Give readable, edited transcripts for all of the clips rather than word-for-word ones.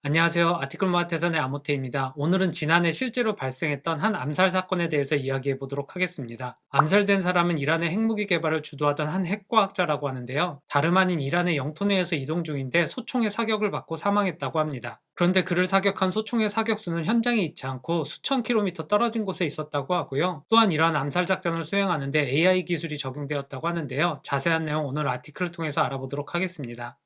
안녕하세요. 아티클마켓에서의 아모테입니다. 오늘은 지난해 실제로 발생했던 한 암살 사건에 대해서 이야기해 보도록 하겠습니다. 암살된 사람은 이란의 핵무기 개발을 주도하던 한 핵과학자라고 하는데요. 다름 아닌 이란의 영토 내에서 이동 중인데 소총의 사격을 받고 사망했다고 합니다. 그런데 그를 사격한 소총의 사격수는 현장에 있지 않고 수천 킬로미터 떨어진 곳에 있었다고 하고요. 또한 이러한 암살 작전을 수행하는데 AI 기술이 적용되었다고 하는데요. 자세한 내용 오늘 아티클을 통해서 알아보도록 하겠습니다.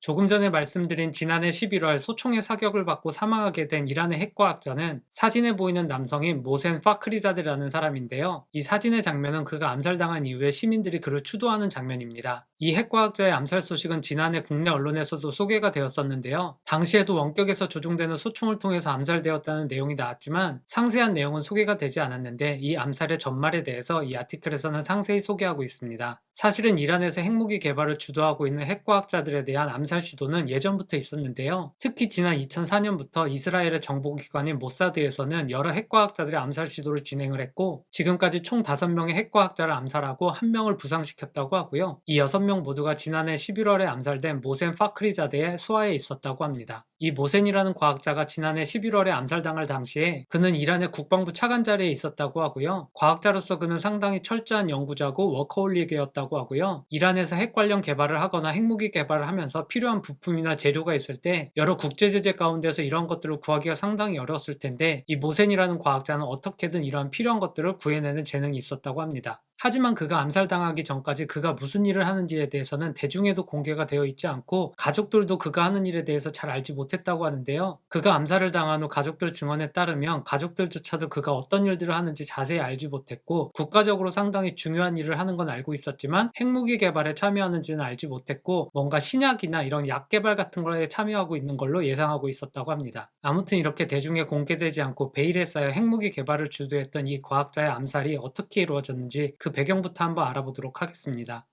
조금 전에 말씀드린 지난해 11월 소총의 사격을 받고 사망하게 된 이란의 핵과학자는 사진에 보이는 남성인 모센 파크리자드라는 사람인데요. 이 사진의 장면은 그가 암살당한 이후에 시민들이 그를 추도하는 장면입니다. 이 핵과학자의 암살 소식은 지난해 국내 언론에서도 소개가 되었었는데요. 당시에도 원격에서 조종되는 소총을 통해서 암살되었다는 내용이 나왔지만 상세한 내용은 소개가 되지 않았는데 이 암살의 전말에 대해서 이 아티클에서는 상세히 소개하고 있습니다. 사실은 이란에서 핵무기 개발을 주도하고 있는 핵과학자들에 대한 암살 시도는 예전부터 있었는데요. 특히 지난 2004년부터 이스라엘의 정보기관인 모사드에서는 여러 핵과학자들의 암살 시도를 진행을 했고 지금까지 총 5명의 핵과학자를 암살하고 1명을 부상시켰다고 하고요. 이 6명 모두가 지난해 11월에 암살된 모센 파크리자드의 수하에 있었다고 합니다. 이 모센이라는 과학자가 지난해 11월에 암살당할 당시에 그는 이란의 국방부 차관 자리에 있었다고 하고요. 과학자로서 그는 상당히 철저한 연구자고 워커홀릭이었다고 하고요. 이란에서 핵 관련 개발을 하거나 핵무기 개발을 하면서 필요한 부품이나 재료가 있을 때 여러 국제 제재 가운데서 이런 것들을 구하기가 상당히 어려웠을 텐데 이 모센이라는 과학자는 어떻게든 이러한 필요한 것들을 구해내는 재능이 있었다고 합니다. 하지만 그가 암살당하기 전까지 그가 무슨 일을 하는지에 대해서는 대중에도 공개가 되어 있지 않고 가족들도 그가 하는 일에 대해서 잘 알지 못했다고 하는데요. 그가 암살을 당한 후 가족들 증언에 따르면 가족들조차도 그가 어떤 일들을 하는지 자세히 알지 못했고 국가적으로 상당히 중요한 일을 하는 건 알고 있었지만 핵무기 개발에 참여하는지는 알지 못했고 뭔가 신약이나 이런 약 개발 같은 거에 참여하고 있는 걸로 예상하고 있었다고 합니다. 아무튼 이렇게 대중에 공개되지 않고 베일에 쌓여 핵무기 개발을 주도했던 이 과학자의 암살이 어떻게 이루어졌는지 그 배경부터 한번 알아보도록 하겠습니다.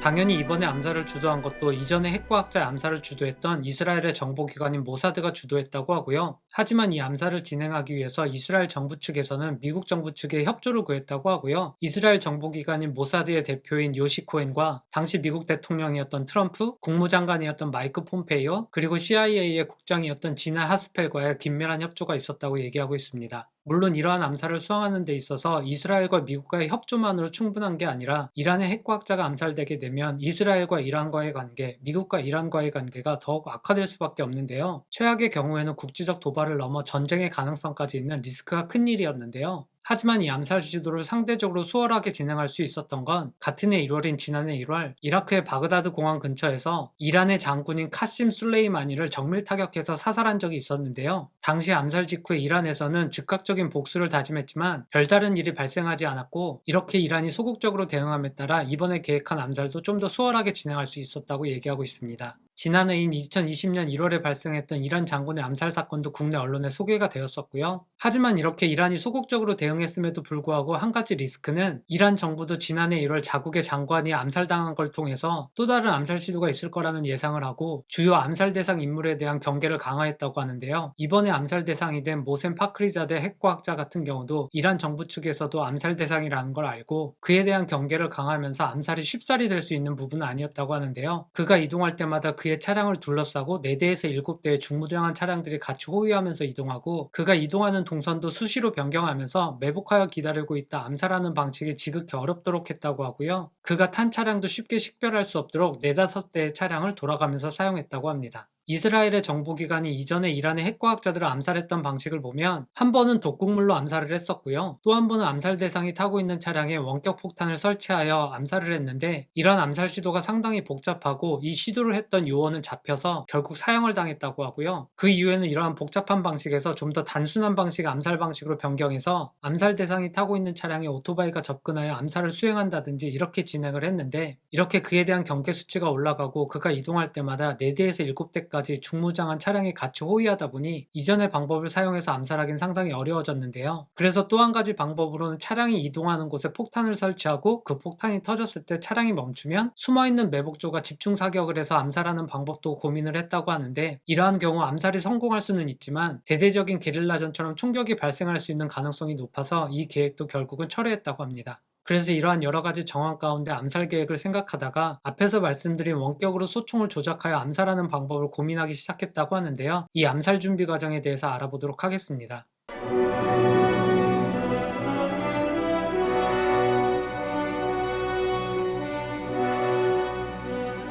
당연히 이번에 암살을 주도한 것도 이전에 핵과학자의 암살을 주도했던 이스라엘의 정보기관인 모사드가 주도했다고 하고요. 하지만 이 암살을 진행하기 위해서 이스라엘 정부 측에서는 미국 정부 측에 협조를 구했다고 하고요. 이스라엘 정보기관인 모사드의 대표인 요시 코엔과 당시 미국 대통령이었던 트럼프, 국무장관이었던 마이크 폼페이오, 그리고 CIA의 국장이었던 지나 하스펠과의 긴밀한 협조가 있었다고 얘기하고 있습니다. 물론 이러한 암살을 수행하는 데 있어서 이스라엘과 미국과의 협조만으로 충분한 게 아니라 이란의 핵과학자가 암살되게 되면 이스라엘과 이란과의 관계, 미국과 이란과의 관계가 더욱 악화될 수밖에 없는데요. 최악의 경우에는 국지적 도발을 넘어 전쟁의 가능성까지 있는 리스크가 큰 일이었는데요. 하지만 이 암살 시도를 상대적으로 수월하게 진행할 수 있었던 건 같은 해 1월인 지난해 1월 이라크의 바그다드 공항 근처에서 이란의 장군인 카심 술레이마니를 정밀 타격해서 사살한 적이 있었는데요. 당시 암살 직후에 이란에서는 즉각적인 복수를 다짐했지만 별다른 일이 발생하지 않았고 이렇게 이란이 소극적으로 대응함에 따라 이번에 계획한 암살도 좀 더 수월하게 진행할 수 있었다고 얘기하고 있습니다. 지난해인 2020년 1월에 발생했던 이란 장군의 암살 사건도 국내 언론에 소개가 되었었고요. 하지만 이렇게 이란이 소극적으로 대응했음에도 불구하고 한 가지 리스크는 이란 정부도 지난해 1월 자국의 장관이 암살당한 걸 통해서 또 다른 암살 시도가 있을 거라는 예상을 하고 주요 암살 대상 인물에 대한 경계를 강화했다고 하는데요. 이번에 암살 대상이 된 모센 파크리자드 핵과학자 같은 경우도 이란 정부 측에서도 암살 대상이라는 걸 알고 그에 대한 경계를 강화하면서 암살이 쉽사리 될 수 있는 부분은 아니었다고 하는데요. 그가 이동할 때마다 그의 차량을 둘러싸고 4대에서 7대의 중무장한 차량들이 같이 호위하면서 이동하고 그가 이동하는 동선도 수시로 변경하면서 매복하여 기다리고 있다 암살하는 방식이 지극히 어렵도록 했다고 하고요. 그가 탄 차량도 쉽게 식별할 수 없도록 4-5대의 차량을 돌아가면서 사용했다고 합니다. 이스라엘의 정보기관이 이전에 이란의 핵과학자들을 암살했던 방식을 보면 한 번은 독극물로 암살을 했었고요. 또 한 번은 암살 대상이 타고 있는 차량에 원격 폭탄을 설치하여 암살을 했는데 이런 암살 시도가 상당히 복잡하고 이 시도를 했던 요원은 잡혀서 결국 사형을 당했다고 하고요. 그 이후에는 이러한 복잡한 방식에서 좀 더 단순한 방식 암살 방식으로 변경해서 암살 대상이 타고 있는 차량에 오토바이가 접근하여 암살을 수행한다든지 이렇게 진행을 했는데 이렇게 그에 대한 경계 수치가 올라가고 그가 이동할 때마다 4대에서 7대 때까지 중무장한 차량이 같이 호위하다 보니 이전의 방법을 사용해서 암살하긴 상당히 어려워졌는데요. 그래서 또 한 가지 방법으로는 차량이 이동하는 곳에 폭탄을 설치하고 그 폭탄이 터졌을 때 차량이 멈추면 숨어있는 매복조가 집중 사격을 해서 암살하는 방법도 고민을 했다고 하는데, 이러한 경우 암살이 성공할 수는 있지만 대대적인 게릴라전처럼 총격이 발생할 수 있는 가능성이 높아서 이 계획도 결국은 철회했다고 합니다. 그래서 이러한 여러가지 정황 가운데 암살 계획을 생각하다가 앞에서 말씀드린 원격으로 소총을 조작하여 암살하는 방법을 고민하기 시작했다고 하는데요. 이 암살 준비 과정에 대해서 알아보도록 하겠습니다.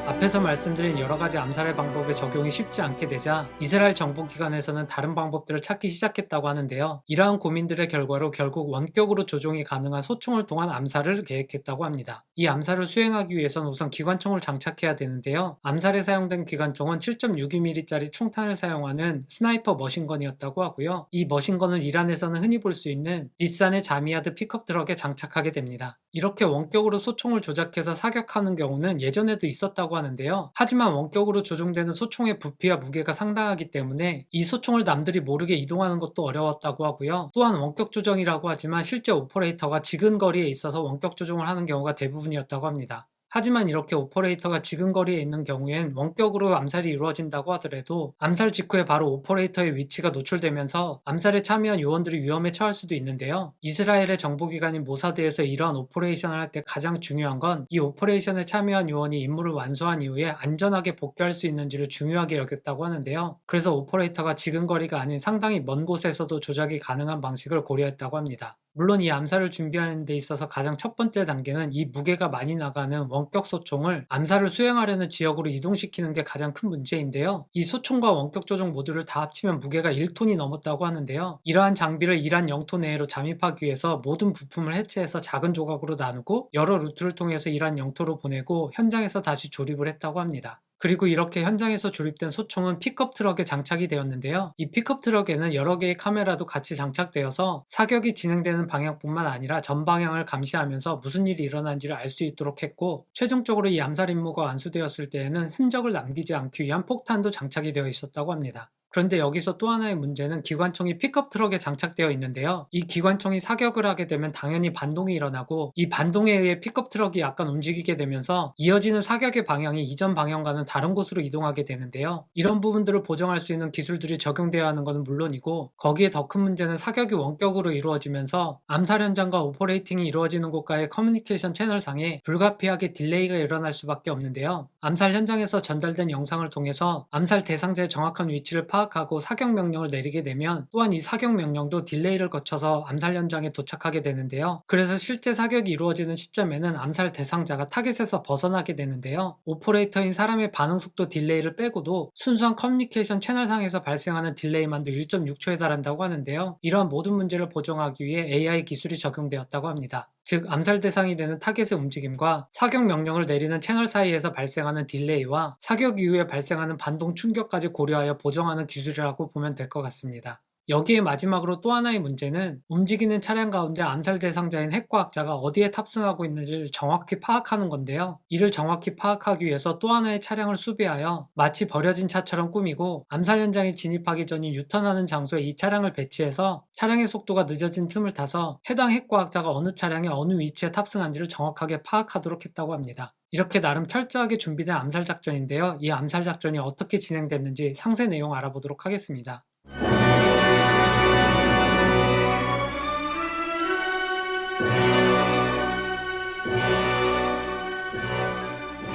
앞에서 말씀드린 여러가지 암살의 방법의 적용이 쉽지 않게 되자 이스라엘 정보기관에서는 다른 방법들을 찾기 시작했다고 하는데요. 이러한 고민들의 결과로 결국 원격으로 조종이 가능한 소총을 통한 암살을 계획했다고 합니다. 이 암살을 수행하기 위해서는 우선 기관총을 장착해야 되는데요. 암살에 사용된 기관총은 7.62mm짜리 총탄을 사용하는 스나이퍼 머신건이었다고 하고요. 이 머신건을 이란에서는 흔히 볼 수 있는 닛산의 자미야드 픽업 트럭에 장착하게 됩니다. 이렇게 원격으로 소총을 조작해서 사격하는 경우는 예전에도 있었다고 하는데요. 하지만 원격으로 조종되는 소총의 부피와 무게가 상당하기 때문에 이 소총을 남들이 모르게 이동하는 것도 어려웠다고 하고요. 또한 원격 조정이라고 하지만 실제 오퍼레이터가 지근거리에 있어서 원격 조종을 하는 경우가 대부분이었다고 합니다. 하지만 이렇게 오퍼레이터가 지근거리에 있는 경우엔 원격으로 암살이 이루어진다고 하더라도 암살 직후에 바로 오퍼레이터의 위치가 노출되면서 암살에 참여한 요원들이 위험에 처할 수도 있는데요. 이스라엘의 정보기관인 모사드에서 이러한 오퍼레이션을 할 때 가장 중요한 건 이 오퍼레이션에 참여한 요원이 임무를 완수한 이후에 안전하게 복귀할 수 있는지를 중요하게 여겼다고 하는데요. 그래서 오퍼레이터가 지근거리가 아닌 상당히 먼 곳에서도 조작이 가능한 방식을 고려했다고 합니다. 물론 이 암살을 준비하는 데 있어서 가장 첫 번째 단계는 이 무게가 많이 나가는 원격 소총을 암살을 수행하려는 지역으로 이동시키는 게 가장 큰 문제인데요. 이 소총과 원격 조종 모듈을 다 합치면 무게가 1톤이 넘었다고 하는데요. 이러한 장비를 이란 영토 내로 잠입하기 위해서 모든 부품을 해체해서 작은 조각으로 나누고 여러 루트를 통해서 이란 영토로 보내고 현장에서 다시 조립을 했다고 합니다. 그리고 이렇게 현장에서 조립된 소총은 픽업 트럭에 장착이 되었는데요. 이 픽업 트럭에는 여러 개의 카메라도 같이 장착되어서 사격이 진행되는 방향뿐만 아니라 전 방향을 감시하면서 무슨 일이 일어난지를 알 수 있도록 했고, 최종적으로 이 암살 임무가 완수되었을 때에는 흔적을 남기지 않기 위한 폭탄도 장착이 되어 있었다고 합니다. 그런데 여기서 또 하나의 문제는 기관총이 픽업 트럭에 장착되어 있는데요. 이 기관총이 사격을 하게 되면 당연히 반동이 일어나고 이 반동에 의해 픽업 트럭이 약간 움직이게 되면서 이어지는 사격의 방향이 이전 방향과는 다른 곳으로 이동하게 되는데요. 이런 부분들을 보정할 수 있는 기술들이 적용되어야 하는 것은 물론이고, 거기에 더 큰 문제는 사격이 원격으로 이루어지면서 암살 현장과 오퍼레이팅이 이루어지는 곳과의 커뮤니케이션 채널상에 불가피하게 딜레이가 일어날 수밖에 없는데요. 암살 현장에서 전달된 영상을 통해서 암살 대상자의 정확한 위치를 파악하고 사격 명령을 내리게 되면 또한 이 사격 명령도 딜레이를 거쳐서 암살 현장에 도착하게 되는데요. 그래서 실제 사격이 이루어지는 시점에는 암살 대상자가 타겟에서 벗어나게 되는데요. 오퍼레이터인 사람의 반응 속도 딜레이를 빼고도 순수한 커뮤니케이션 채널상에서 발생하는 딜레이만도 1.6초에 달한다고 하는데요. 이러한 모든 문제를 보정하기 위해 AI 기술이 적용되었다고 합니다. 즉, 암살 대상이 되는 타겟의 움직임과 사격 명령을 내리는 채널 사이에서 발생하는 딜레이와 사격 이후에 발생하는 반동 충격까지 고려하여 보정하는 기술이라고 보면 될 것 같습니다. 여기에 마지막으로 또 하나의 문제는 움직이는 차량 가운데 암살 대상자인 핵과학자가 어디에 탑승하고 있는지를 정확히 파악하는 건데요. 이를 정확히 파악하기 위해서 또 하나의 차량을 수배하여 마치 버려진 차처럼 꾸미고 암살 현장에 진입하기 전인 유턴하는 장소에 이 차량을 배치해서 차량의 속도가 늦어진 틈을 타서 해당 핵과학자가 어느 차량에 어느 위치에 탑승한지를 정확하게 파악하도록 했다고 합니다. 이렇게 나름 철저하게 준비된 암살 작전인데요. 이 암살 작전이 어떻게 진행됐는지 상세 내용 알아보도록 하겠습니다.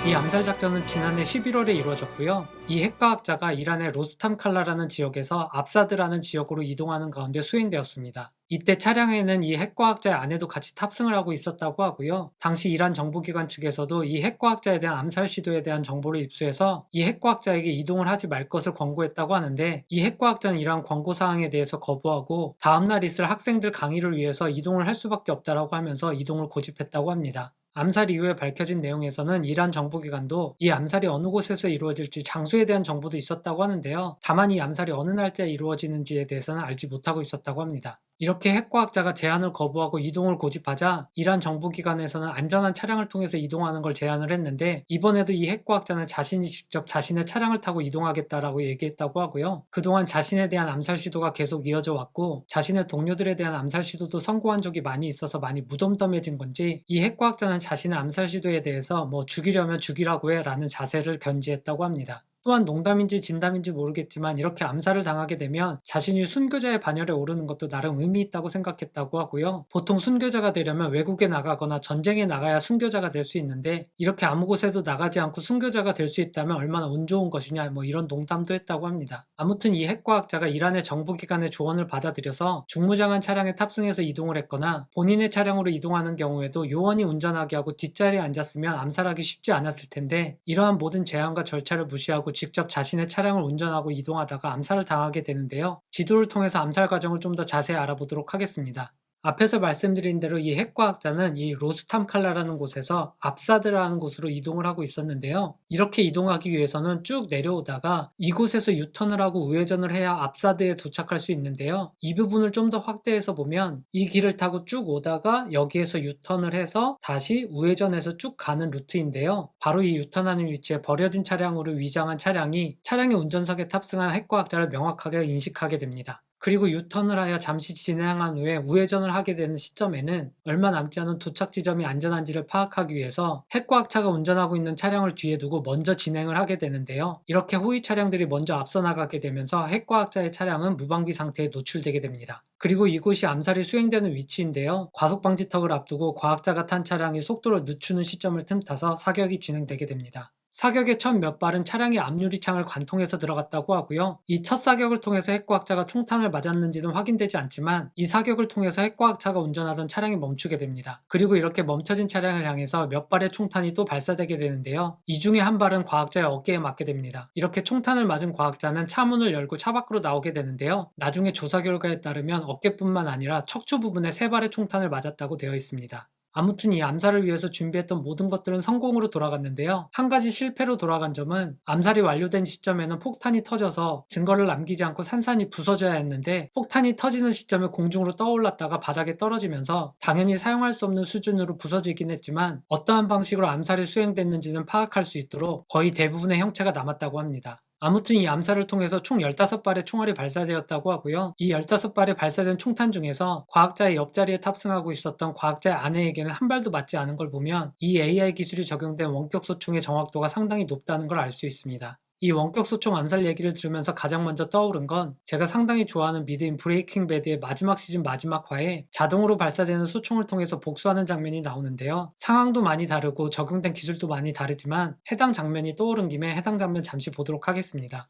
이 암살 작전은 지난해 11월에 이루어졌고요. 이 핵과학자가 이란의 로스탐 칼라라는 지역에서 압사드라는 지역으로 이동하는 가운데 수행되었습니다. 이때 차량에는 이 핵과학자의 아내도 같이 탑승을 하고 있었다고 하고요. 당시 이란 정보기관 측에서도 이 핵과학자에 대한 암살 시도에 대한 정보를 입수해서 이 핵과학자에게 이동을 하지 말 것을 권고했다고 하는데, 이 핵과학자는 이러한 권고사항에 대해서 거부하고 다음날 있을 학생들 강의를 위해서 이동을 할 수밖에 없다라고 하면서 이동을 고집했다고 합니다. 암살 이후에 밝혀진 내용에서는 이란 정보기관도 이 암살이 어느 곳에서 이루어질지 장소에 대한 정보도 있었다고 하는데요. 다만 이 암살이 어느 날짜에 이루어지는지에 대해서는 알지 못하고 있었다고 합니다. 이렇게 핵과학자가 제안을 거부하고 이동을 고집하자 이란 정보기관에서는 안전한 차량을 통해서 이동하는 걸 제안을 했는데, 이번에도 이 핵과학자는 자신이 직접 자신의 차량을 타고 이동하겠다라고 얘기했다고 하고요. 그동안 자신에 대한 암살 시도가 계속 이어져 왔고 자신의 동료들에 대한 암살 시도도 성공한 적이 많이 있어서 많이 무덤덤해진 건지 이 핵과학자는 자신의 암살 시도에 대해서 뭐 죽이려면 죽이라고 해 라는 자세를 견지했다고 합니다. 또한 농담인지 진담인지 모르겠지만 이렇게 암살을 당하게 되면 자신이 순교자의 반열에 오르는 것도 나름 의미 있다고 생각했다고 하고요. 보통 순교자가 되려면 외국에 나가거나 전쟁에 나가야 순교자가 될 수 있는데 이렇게 아무 곳에도 나가지 않고 순교자가 될 수 있다면 얼마나 운 좋은 것이냐, 뭐 이런 농담도 했다고 합니다. 아무튼 이 핵과학자가 이란의 정보기관의 조언을 받아들여서 중무장한 차량에 탑승해서 이동을 했거나 본인의 차량으로 이동하는 경우에도 요원이 운전하게 하고 뒷자리에 앉았으면 암살하기 쉽지 않았을 텐데, 이러한 모든 제한과 절차를 무시하고 직접 자신의 차량을 운전하고 이동하다가 암살을 당하게 되는데요. 지도를 통해서 암살 과정을 좀 더 자세히 알아보도록 하겠습니다. 앞에서 말씀드린 대로 이 핵과학자는 이 로스탐칼라라는 곳에서 압사드라는 곳으로 이동을 하고 있었는데요. 이렇게 이동하기 위해서는 쭉 내려오다가 이곳에서 유턴을 하고 우회전을 해야 압사드에 도착할 수 있는데요. 이 부분을 좀 더 확대해서 보면 이 길을 타고 쭉 오다가 여기에서 유턴을 해서 다시 우회전해서 쭉 가는 루트인데요. 바로 이 유턴하는 위치에 버려진 차량으로 위장한 차량이 차량의 운전석에 탑승한 핵과학자를 명확하게 인식하게 됩니다. 그리고 유턴을 하여 잠시 진행한 후에 우회전을 하게 되는 시점에는 얼마 남지 않은 도착 지점이 안전한지를 파악하기 위해서 핵과학자가 운전하고 있는 차량을 뒤에 두고 먼저 진행을 하게 되는데요. 이렇게 호위 차량들이 먼저 앞서 나가게 되면서 핵과학자의 차량은 무방비 상태에 노출되게 됩니다. 그리고 이곳이 암살이 수행되는 위치인데요. 과속방지턱을 앞두고 과학자가 탄 차량이 속도를 늦추는 시점을 틈타서 사격이 진행되게 됩니다. 사격의 첫 몇 발은 차량의 앞유리창을 관통해서 들어갔다고 하고요. 이 첫 사격을 통해서 핵과학자가 총탄을 맞았는지는 확인되지 않지만 이 사격을 통해서 핵과학자가 운전하던 차량이 멈추게 됩니다. 그리고 이렇게 멈춰진 차량을 향해서 몇 발의 총탄이 또 발사되게 되는데요. 이 중에 한 발은 과학자의 어깨에 맞게 됩니다. 이렇게 총탄을 맞은 과학자는 차문을 열고 차 밖으로 나오게 되는데요. 나중에 조사 결과에 따르면 어깨뿐만 아니라 척추 부분에 3발의 총탄을 맞았다고 되어 있습니다. 아무튼 이 암살을 위해서 준비했던 모든 것들은 성공으로 돌아갔는데요. 한 가지 실패로 돌아간 점은 암살이 완료된 시점에는 폭탄이 터져서 증거를 남기지 않고 산산이 부서져야 했는데, 폭탄이 터지는 시점에 공중으로 떠올랐다가 바닥에 떨어지면서 당연히 사용할 수 없는 수준으로 부서지긴 했지만 어떠한 방식으로 암살이 수행됐는지는 파악할 수 있도록 거의 대부분의 형체가 남았다고 합니다. 아무튼 이 암살을 통해서 총 15발의 총알이 발사되었다고 하고요. 이 15발에 발사된 총탄 중에서 과학자의 옆자리에 탑승하고 있었던 과학자의 아내에게는 한 발도 맞지 않은 걸 보면 이 AI 기술이 적용된 원격소총의 정확도가 상당히 높다는 걸 알 수 있습니다. 이 원격소총 암살 얘기를 들으면서 가장 먼저 떠오른 건 제가 상당히 좋아하는 미드인 브레이킹 배드의 마지막 시즌 마지막 화에 자동으로 발사되는 소총을 통해서 복수하는 장면이 나오는데요. 상황도 많이 다르고 적용된 기술도 많이 다르지만 해당 장면이 떠오른 김에 해당 장면 잠시 보도록 하겠습니다.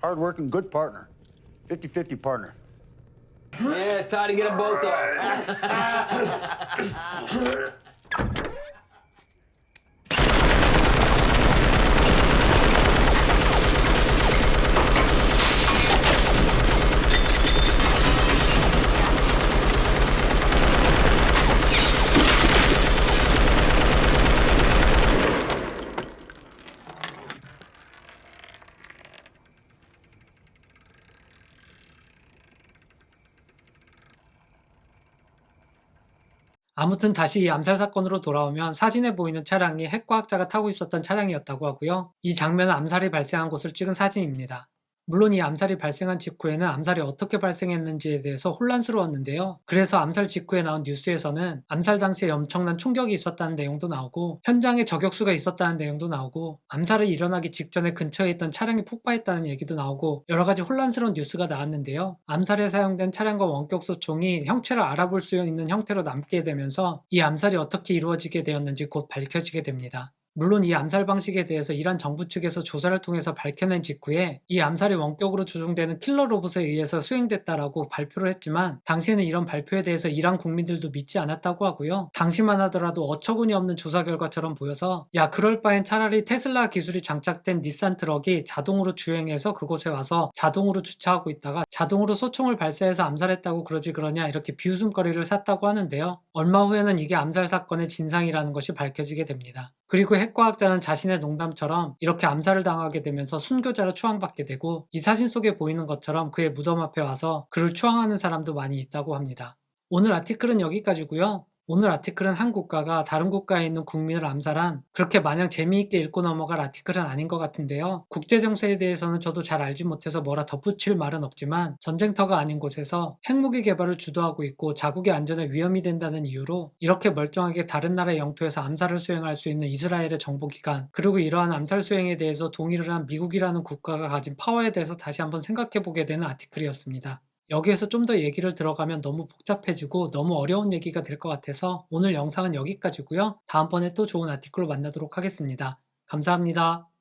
Hard-working, good partner. 50-50 partner. Yeah, time to get them both off. 아무튼 다시 이 암살 사건으로 돌아오면 사진에 보이는 차량이 핵과학자가 타고 있었던 차량이었다고 하고요. 이 장면은 암살이 발생한 곳을 찍은 사진입니다. 물론 이 암살이 발생한 직후에는 암살이 어떻게 발생했는지에 대해서 혼란스러웠는데요. 그래서 암살 직후에 나온 뉴스에서는 암살 당시에 엄청난 총격이 있었다는 내용도 나오고 현장에 저격수가 있었다는 내용도 나오고 암살이 일어나기 직전에 근처에 있던 차량이 폭파했다는 얘기도 나오고 여러가지 혼란스러운 뉴스가 나왔는데요. 암살에 사용된 차량과 원격소총이 형체를 알아볼 수 있는 형태로 남게 되면서 이 암살이 어떻게 이루어지게 되었는지 곧 밝혀지게 됩니다. 물론 이 암살 방식에 대해서 이란 정부 측에서 조사를 통해서 밝혀낸 직후에 이 암살이 원격으로 조종되는 킬러 로봇에 의해서 수행됐다라고 발표를 했지만 당시에는 이런 발표에 대해서 이란 국민들도 믿지 않았다고 하고요. 당시만 하더라도 어처구니 없는 조사 결과처럼 보여서 야 그럴 바엔 차라리 테슬라 기술이 장착된 닛산 트럭이 자동으로 주행해서 그곳에 와서 자동으로 주차하고 있다가 자동으로 소총을 발사해서 암살했다고 그러지 그러냐 이렇게 비웃음거리를 샀다고 하는데요. 얼마 후에는 이게 암살 사건의 진상이라는 것이 밝혀지게 됩니다. 그리고 핵과학자는 자신의 농담처럼 이렇게 암살을 당하게 되면서 순교자로 추앙받게 되고, 이 사진 속에 보이는 것처럼 그의 무덤 앞에 와서 그를 추앙하는 사람도 많이 있다고 합니다. 오늘 아티클은 여기까지고요. 오늘 아티클은 한 국가가 다른 국가에 있는 국민을 암살한, 그렇게 마냥 재미있게 읽고 넘어갈 아티클은 아닌 것 같은데요. 국제정세에 대해서는 저도 잘 알지 못해서 뭐라 덧붙일 말은 없지만, 전쟁터가 아닌 곳에서 핵무기 개발을 주도하고 있고 자국의 안전에 위험이 된다는 이유로 이렇게 멀쩡하게 다른 나라의 영토에서 암살을 수행할 수 있는 이스라엘의 정보기관, 그리고 이러한 암살 수행에 대해서 동의를 한 미국이라는 국가가 가진 파워에 대해서 다시 한번 생각해보게 되는 아티클이었습니다. 여기에서 좀 더 얘기를 들어가면 너무 복잡해지고 너무 어려운 얘기가 될 것 같아서 오늘 영상은 여기까지고요. 다음번에 또 좋은 아티클로 만나도록 하겠습니다. 감사합니다.